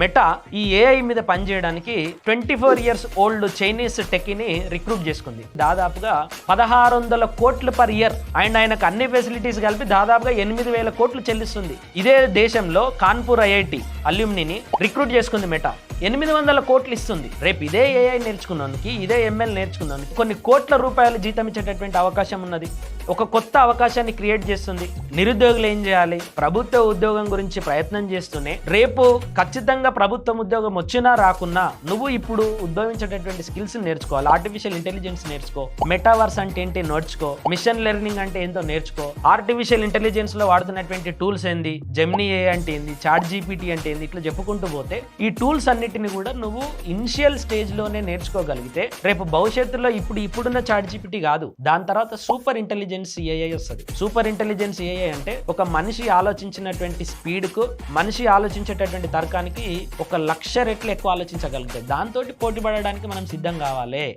Meta ఈ AI మీద పనిచేయడానికి 24 ఇయర్స్ ఓల్డ్ చైనీస్ టెక్కీని రిక్రూట్ చేసుకుంది. దాదాపుగా 1600 కోట్లు పర్ ఇయర్ అండ్ ఆయనకు అన్ని ఫెసిలిటీస్ కలిపి దాదాపుగా 8000 కోట్లు చెల్లిస్తుంది. ఇదే దేశంలో కాన్పూర్ ఐఐటి అల్యూమినిని రిక్రూట్ చేసుకుంది మెటా. 800 కోట్లు ఇస్తుంది. రేపు ఇదే ఏఐ నేర్చుకున్నందుకు, ఇదే ఎంఎల్ నేర్చుకున్నందుకు కొన్ని కోట్ల రూపాయలు జీతం ఇచ్చేటటువంటి అవకాశం ఉన్నది. ఒక కొత్త అవకాశాన్ని క్రియేట్ చేస్తుంది. నిరుద్యోగులు ఏం చేయాలి? ప్రభుత్వ ఉద్యోగం గురించి ప్రయత్నం చేస్తూనే రేపు ఖచ్చితంగా ప్రభుత్వం ఉద్యోగం వచ్చినా రాకున్నా నువ్వు ఇప్పుడు ఉద్యోగించేటటువంటి స్కిల్స్ నేర్చుకోవాలి. ఆర్టిఫిషియల్ ఇంటెలిజెన్స్ నేర్చుకో, మెటావర్స్ అంటే ఏంటి నేర్చుకో, మిషన్ లెర్నింగ్ అంటే ఏంటో నేర్చుకో, ఆర్టిఫిషియల్ ఇంటెలిజెన్స్ లో వాడుతున్నటువంటి టూల్స్ ఏంది, జెమినీ ఏఐ అంటే ఏంది, చాట్ జీపీటీ అంటే ఏంది, ఇట్లా చెప్పుకుంటూ పోతే ఈ టూల్స్ అన్నిటిని కూడా నువ్వు ఇనిషియల్ స్టేజ్ లోనే నేర్చుకోగలిగితే రేపు భవిష్యత్తులో ఇప్పుడున్న చాట్ జీపీటీ కాదు, దాని తర్వాత సూపర్ ఇంటెలిజెన్స్ ఏఐ వస్తుంది. సూపర్ ఇంటెలిజెన్స్ ఏఐ అంటే ఒక మనిషి ఆలోచించినటువంటి స్పీడ్ కు, మనిషి ఆలోచించేటటువంటి తర్కానికి 1,00,000 రెట్లు ఎక్కువ ఆలోచించగలుగుతాయి. దాంతో పోటీ పడడానికి మనం సిద్ధం కావాలి.